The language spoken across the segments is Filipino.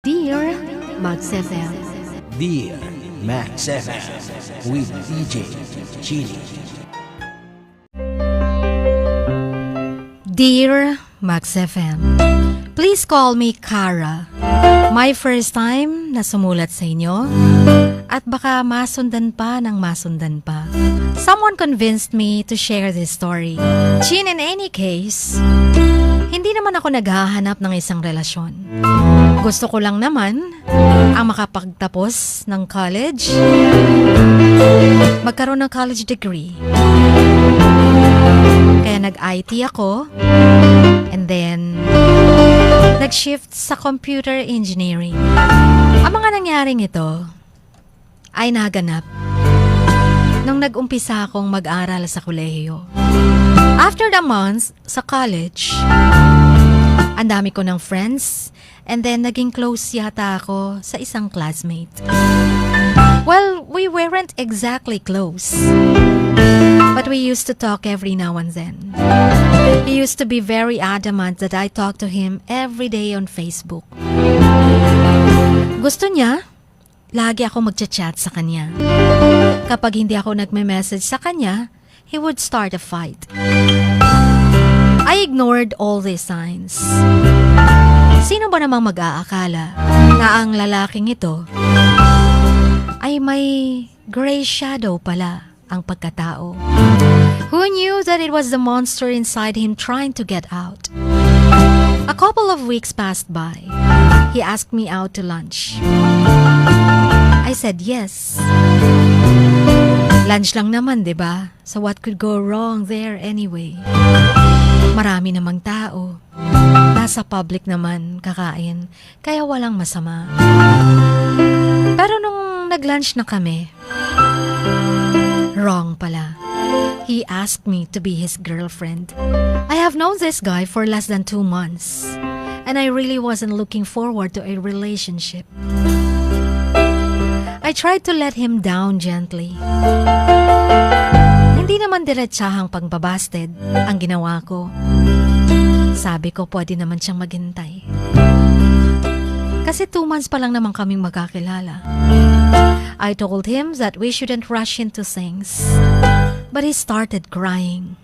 Dear Max FM. Dear Max FM with DJ Chini. Dear Max FM, please call me Kara. My first time na sumulat sa inyo at baka masundan pa ng masundan pa. Someone convinced me to share this story. Chin, in any case, hindi naman ako naghahanap ng isang relasyon. Gusto ko lang naman ang makapagtapos ng college, magkaroon ng college degree. Kaya nag-IT ako, and then nag-shift sa computer engineering. Ang mga nangyaring ito ay naganap nung nag-umpisa akong mag-aral sa kolehiyo. After the months sa college, ang dami ko ng friends, and then naging close yata ako sa isang classmate. Well, we weren't exactly close, but we used to talk every now and then. He used to be very adamant that I talk to him every day on Facebook. Gusto niya, lagi ako magchat-chat sa kanya. Kapag hindi ako nagme-message sa kanya, he would start a fight. I ignored all these signs. Sino ba namang mag-aakala na ang lalaking ito ay may gray shadow pala ang pagkatao? Who knew that it was the monster inside him trying to get out? A couple of weeks passed by. He asked me out to lunch. I said yes. Lunch lang naman, diba? So what could go wrong there anyway? Marami namang tao. Nasa public naman kakain, kaya walang masama. Pero nung nag-lunch na kami, wrong pala. He asked me to be his girlfriend. I have known this guy for less than 2 months, and I really wasn't looking forward to a relationship. I tried to let him down gently. Hindi naman diretsahang pagbabasted ang ginawa ko. Sabi ko pwede naman siyang maghintay. Kasi 2 months pa lang naman kaming magkakilala. I told him that we shouldn't rush into things. But he started crying.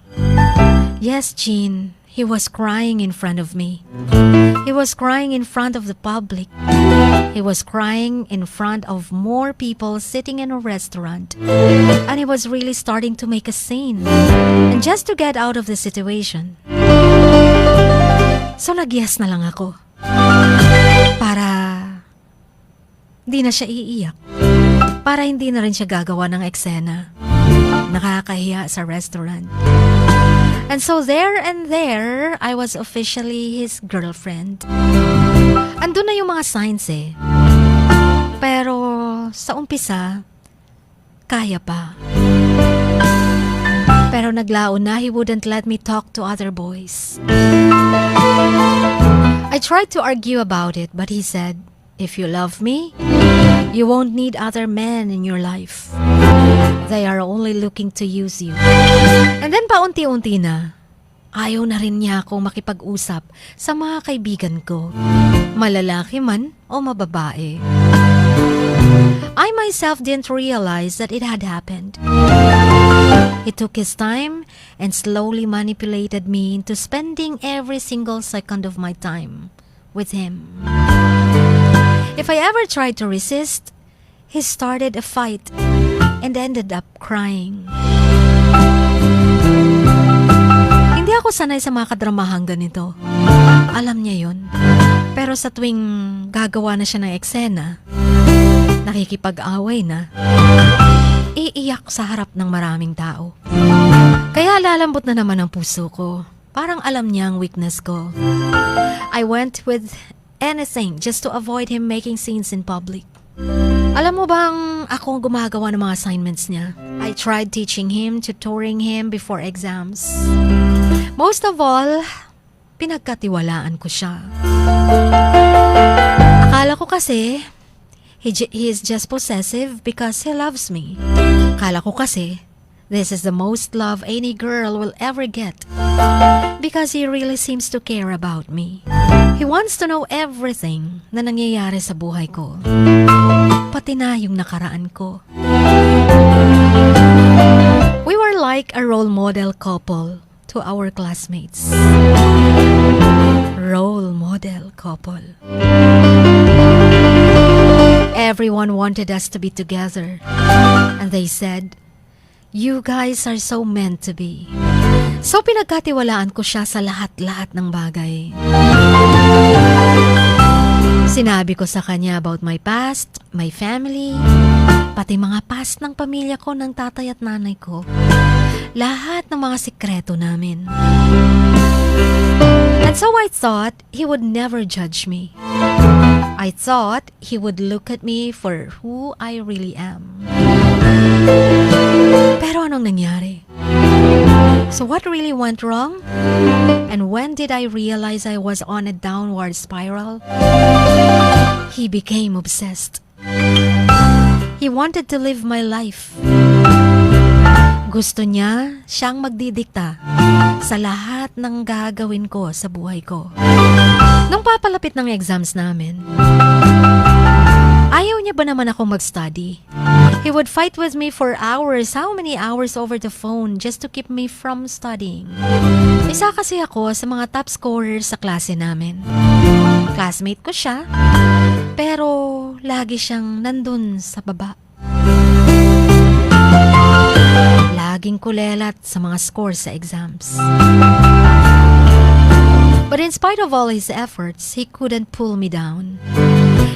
Yes, Jean, he was crying in front of me. He was crying in front of the public. He was crying in front of more people sitting in a restaurant. And he was really starting to make a scene. And just to get out of the situation, so nag-yes na lang ako. Para di na siya iiyak. Para hindi na rin siya gagawa ng eksena. Nakakahiya sa restaurant. And so there, I was officially his girlfriend. Andun na yung mga signs eh. Pero sa umpisa, kaya pa. Pero naglaon na, he wouldn't let me talk to other boys. I tried to argue about it, but he said, if you love me, you won't need other men in your life. They are only looking to use you. And then paunti-unti na, ayaw na rin niya akong makipag-usap sa mga kaibigan ko, malalaki man o mababae. I myself didn't realize that it had happened. He took his time and slowly manipulated me into spending every single second of my time with him. If I ever tried to resist, he started a fight and ended up crying. Hindi ako sanay sa mga kadramahang ganito. Alam niya yun. Pero sa tuwing gagawa na siya ng eksena, nakikipag-away na, iiyak sa harap ng maraming tao. Kaya lalambot na naman ang puso ko. Parang alam niya ang weakness ko. I went with anything just to avoid him making scenes in public. Alam mo bang ako ang gumagawa ng mga assignments niya? I tried teaching him, tutoring him before exams. Most of all, pinagkatiwalaan ko siya. Akala ko kasi, he is just possessive because he loves me. Akala ko kasi, this is the most love any girl will ever get because he really seems to care about me. He wants to know everything na nangyayari sa buhay ko. Pati na yung nakaraan ko. We were like a role model couple to our classmates. Role model couple. Everyone wanted us to be together. And they said, "You guys are so meant to be." So pinagkatiwalaan ko siya sa lahat-lahat ng bagay. Sinabi ko sa kanya about my past, my family, pati mga past ng pamilya ko ng tatay at nanay ko. Lahat ng mga sikreto namin. And so I thought he would never judge me. I thought he would look at me for who I really am. Pero anong nangyari? So what really went wrong? And when did I realize I was on a downward spiral? He became obsessed. He wanted to live my life. Gusto niya siyang magdidikta sa lahat ng gagawin ko sa buhay ko. Nung papalapit ng exams namin, ayaw niya ba naman akong mag-study? He would fight with me for hours, how many hours over the phone just to keep me from studying. Isa kasi ako sa mga top scorers sa klase namin. Classmate ko siya, pero lagi siyang nandun sa baba. Laging kulelat sa mga scores sa exams. But in spite of all his efforts, he couldn't pull me down.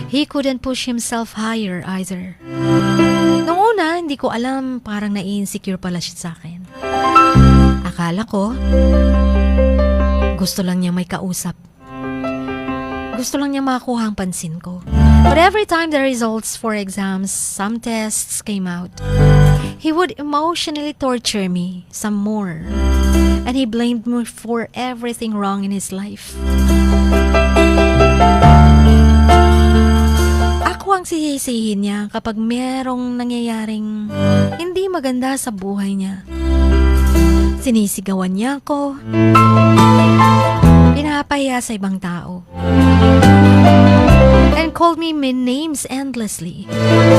He couldn't push himself higher either. Noong una, hindi ko alam, parang nai-insecure pala siya sa akin. Akala ko, gusto lang niya may kausap. Gusto lang niya makuha ang pansin ko. But every time the results for exams, some tests came out, he would emotionally torture me some more. And he blamed me for everything wrong in his life. Ako ang sisisihin niya kapag merong nangyayaring hindi maganda sa buhay niya. Sinisigawan niya ako. Pinapahiya sa ibang tao. And called me names endlessly.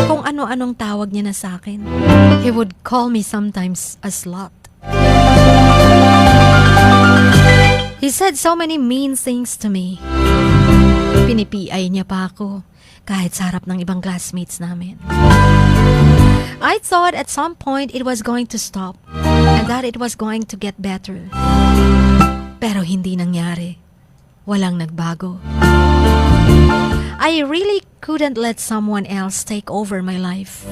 Kung ano-anong tawag niya na sa akin. He would call me sometimes a slut. He said so many mean things to me. Pinipiay niya pa ako kahit sa harap ng ibang classmates namin. I thought at some point it was going to stop and that it was going to get better. Pero hindi nangyari. Walang nagbago. I really couldn't let someone else take over my life.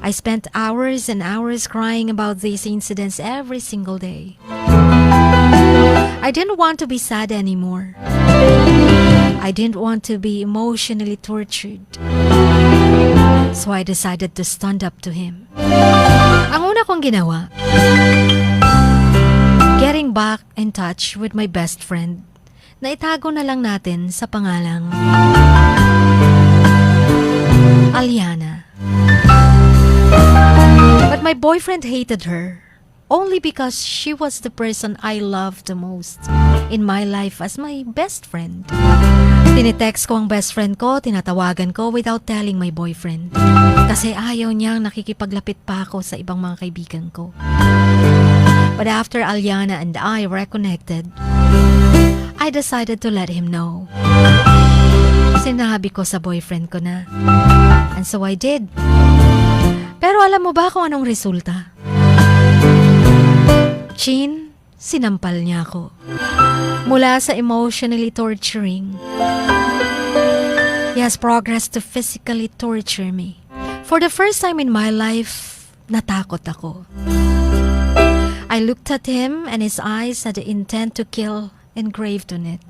I spent hours and hours crying about these incidents every single day. I didn't want to be sad anymore. I didn't want to be emotionally tortured. So I decided to stand up to him. Ang una kong ginawa, getting back in touch with my best friend na itago na lang natin sa pangalang Aliana. But my boyfriend hated her only because she was the person I loved the most in my life as my best friend. Tinitext ko ang best friend ko, tinatawagan ko without telling my boyfriend. Kasi ayaw niyang nakikipaglapit pa ako sa ibang mga kaibigan ko. But after Aliana and I reconnected, I decided to let him know. Sinabi ko sa boyfriend ko na. And so I did. Pero alam mo ba kung anong resulta? Chin, sinampal niya ako. Mula sa emotionally torturing, he has progressed to physically torture me. For the first time in my life, natakot ako. I looked at him and his eyes had the intent to kill engraved on it.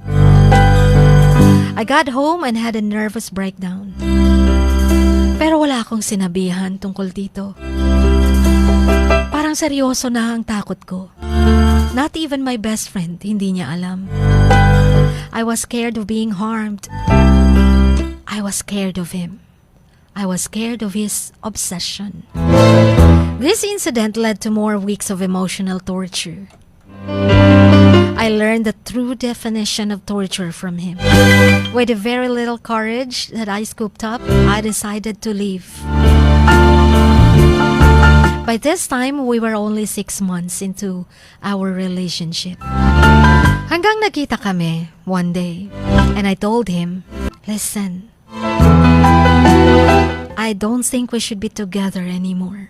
I got home and had a nervous breakdown. Pero wala akong sinabihan tungkol dito. Parang seryoso na ang takot ko. Not even my best friend, hindi niya alam. I was scared of being harmed. I was scared of him. I was scared of his obsession. This incident led to more weeks of emotional torture. I learned the true definition of torture from him. With a very little courage that I scooped up, I decided to leave. By this time, we were only 6 months into our relationship. Hanggang nagkita kami one day, and I told him, "Listen, I don't think we should be together anymore."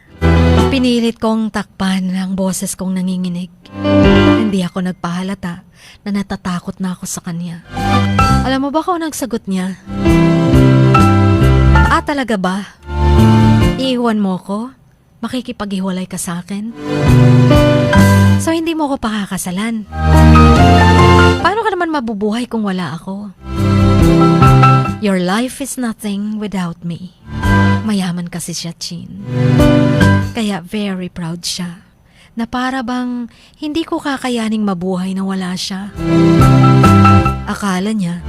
Pinilit kong takpan ang boses kong nanginginig. Hindi ako nagpahalata na natatakot na ako sa kanya. Alam mo ba kung nagsagot niya? Talaga ba? Iiwan mo ko? Makikipaghiwalay ka sa akin? So hindi mo ko pakakasalan? Paano ka naman mabubuhay kung wala ako? Your life is nothing without me. Mayaman kasi siya, Chin. Kaya very proud siya na para bang hindi ko kakayaning mabuhay na wala siya. Akala niya,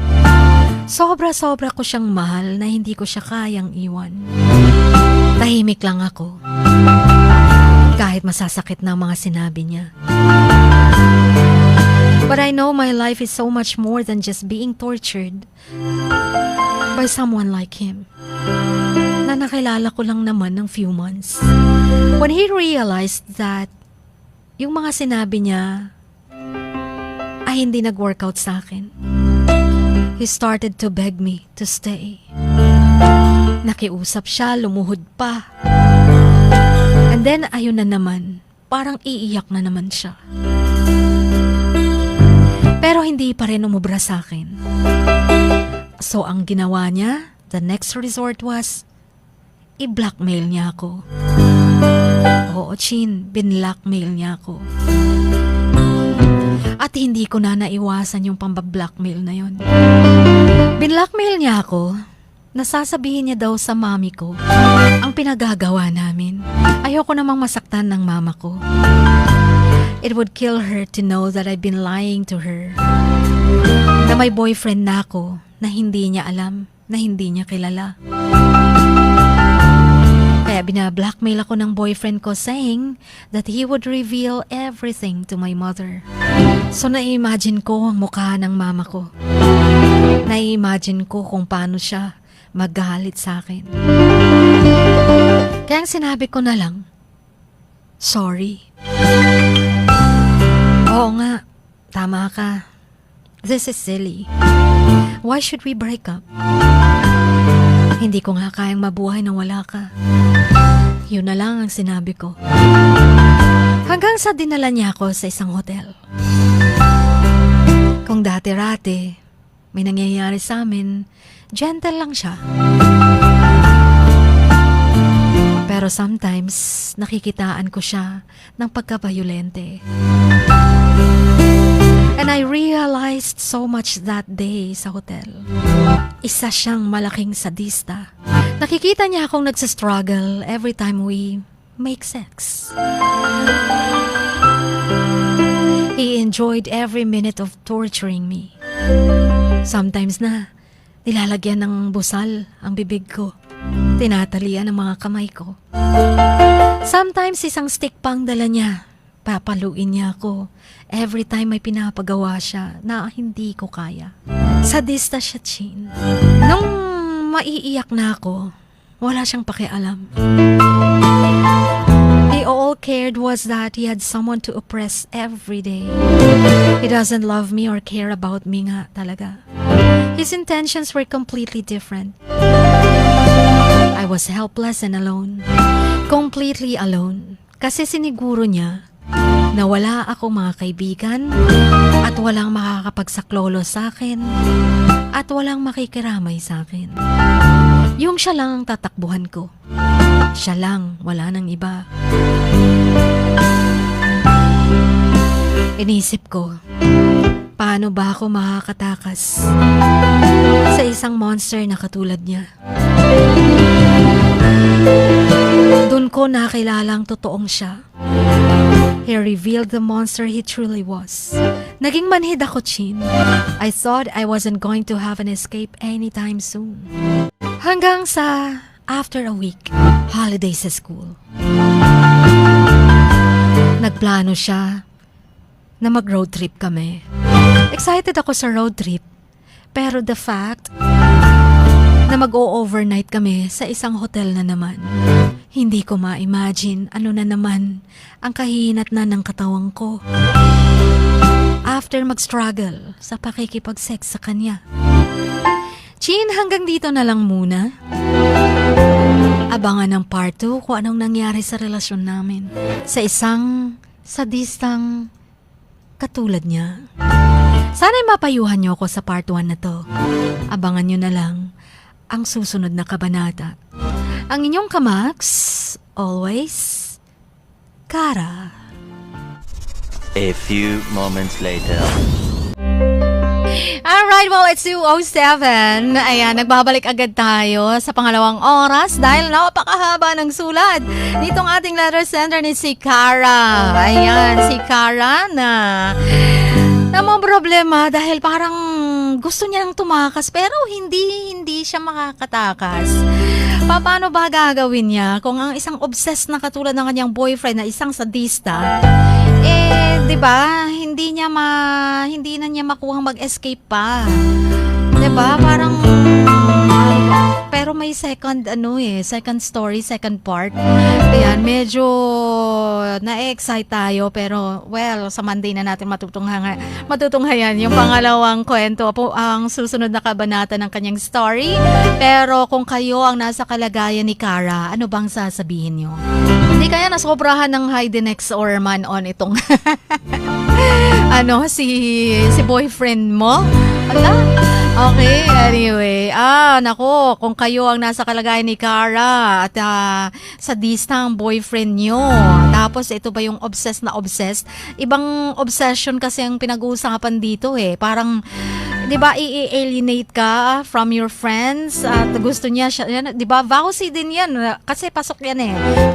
sobra-sobra ko siyang mahal na hindi ko siya kayang iwan. Tahimik lang ako, kahit masasakit na ang mga sinabi niya. But I know my life is so much more than just being tortured by someone like him, na nakilala ko lang naman ng few months. When he realized that yung mga sinabi niya ay hindi nag-workout sa akin, he started to beg me to stay. Nakiusap siya, lumuhod pa. And then, ayun na naman, parang iiyak na naman siya. Pero hindi pa rin umubra sa akin. So, ang ginawa niya, the next resort was, i-blackmail niya ako. Oo, Chin, binlackmail niya ako. At hindi ko na naiwasan yung pambablackmail na yon. Binlackmail niya ako, nasasabihin niya daw sa mami ko ang pinagagawa namin. Ayoko namang masaktan ng mama ko. It would kill her to know that I've been lying to her. Na may boyfriend na ako na hindi niya alam, na hindi niya kilala. Kaya binablackmail ako ng boyfriend ko saying that he would reveal everything to my mother. So na-imagine ko ang mukha ng mama ko. Na-imagine ko kung paano siya magalit sa akin. Kaya ang sinabi ko na lang, sorry. Oo nga, tama ka. This is silly. Why should we break up? Hindi ko nga kayang mabuhay na wala ka. Yun na lang ang sinabi ko. Hanggang sa dinala niya ako sa isang hotel. Kung dati-rati may nangyayari sa amin, gentle lang siya. Pero sometimes nakikitaan ko siya ng pagkabayolente. And I realized so much that day sa hotel. Isa siyang malaking sadista. Nakikita niya akong nagsastruggle every time we make sex. He enjoyed every minute of torturing me. Sometimes na, nilalagyan ng busal ang bibig ko. Tinatalian ang mga kamay ko. Sometimes isang stick pang dala niya. Papaluin niya ako every time may pinapagawa siya na hindi ko kaya. Sadista siya, Chin. Nung maiiyak na ako, wala siyang pakialam. He all cared was that he had someone to oppress every day. He doesn't love me or care about me nga talaga. His intentions were completely different. I was helpless and alone. Completely alone. Kasi siniguro niya na wala akong mga kaibigan at walang makakapagsaklolo sa akin at walang makikiramay sa akin. Yung siya lang ang tatakbuhan ko. Siya lang, wala nang iba. Inisip ko, paano ba ako makakatakas sa isang monster na katulad niya? Doon ko nakilala ang totoong siya. He revealed the monster he truly was. Naging manhid ako, Chin. I thought I wasn't going to have an escape anytime soon. Hanggang sa after a week, holiday sa school. Nagplano siya na mag-road trip kami. Excited ako sa road trip. Pero the fact na mag-o-overnight kami sa isang hotel na naman, hindi ko ma-imagine ano na naman ang kahihinat na ng katawang ko. After mag-struggle sa pakikipag-sex sa kanya. Chin, hanggang dito na lang muna. Abangan ng part 2 kung anong nangyari sa relasyon namin sa isang sadistang katulad niya. Sana'y mapayuhan niyo ako sa part 1 na to. Abangan niyo na lang ang susunod na kabanata. Ang inyong kamax, always, Kara. A few moments later. Alright, well, it's 2:07. Ayan, nagbabalik agad tayo sa pangalawang oras dahil napakahaba ng sulat nitong ating letter sender ni si Kara. Ayan, si Kara na namang problema dahil parang gusto niya nang tumakas pero hindi siya makakatakas. Paano ba gagawin niya kung ang isang obsessed na katulad ng kanyang boyfriend na isang sadista, 'di ba? Hindi na niya makuhang mag-escape pa. 'Di ba? Parang pero may second story, second part. Ayan, medyo na-excite tayo pero well, sa Monday na natin matutunghayan yung pangalawang kwento po, ang susunod na kabanata ng kanyang story. Pero kung kayo ang nasa kalagayan ni Kara, ano bang sasabihin niyo? Hindi kaya nasobrahan ng Heidenex or man-on itong si boyfriend mo? Ala? Okay, anyway. Nako, kung kayo ang nasa kalagayan ni Kara at sadista ang boyfriend nyo, tapos ito ba yung obsessed na obsessed? Ibang obsession kasi ang pinag-uusapan dito Parang, di ba, i-alienate ka from your friends at gusto niya siya, di ba, vowsy din yan. Kasi pasok yan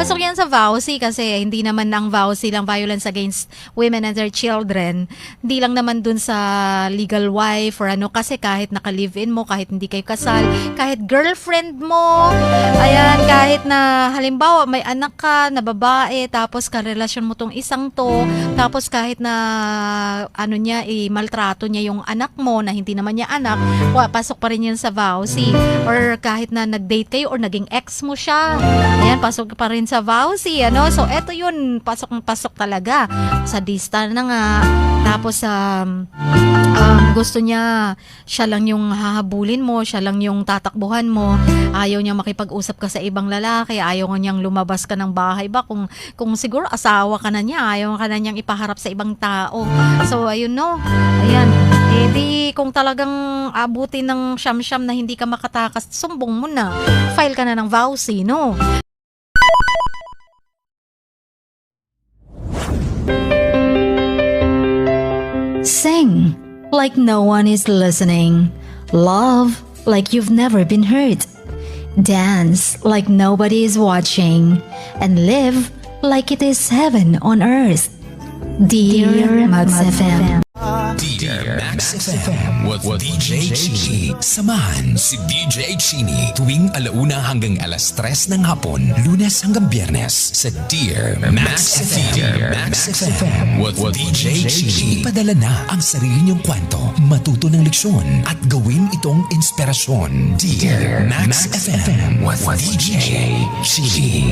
Pasok yan sa vowsy kasi hindi naman ang vowsy lang violence against women and their children. Hindi lang naman dun sa legal wife or kasi kahit naka-live-in mo, kahit hindi kayo kasal, kahit girlfriend mo, ayan, kahit na halimbawa may anak ka na babae, tapos karelasyon mo tong isang to, tapos kahit na maltrato niya yung anak mo na hindi naman niya anak, pasok pa rin yan sa vowsy. Or kahit na nag-date kayo or naging ex mo siya, ayan, pasok pa rin sa vowsy, So eto yun, pasok talaga. Sadista na nga. Tapos gusto niya siya lang yung hahabulin mo, siya lang yung tatakbuhan mo, ayaw niya makipag-usap ka sa ibang lalaki, ayaw niyang lumabas ka ng bahay ba kung siguro asawa ka na niya, ayaw ka na niyang ipaharap sa ibang tao. So ayun ayan, di kung talagang abutin ng siyam-siyam na hindi ka makatakas, sumbong mo na, file ka na ng vowsy, Sing like no one is listening. Love like you've never been hurt. Dance like nobody is watching. And live like it is heaven on earth. Dear Max FM. Dear Max FM with DJ Chini. Samahan si DJ Chini tuwing 1:00 hanggang 3:00 ng hapon, Lunes hanggang Biyernes sa Dear Max FM. Dear Max FM with DJ Chini. Ipadala na ang sarili niyong kwento, matuto ng leksyon at gawin itong inspirasyon. Dear Max FM with DJ Chini.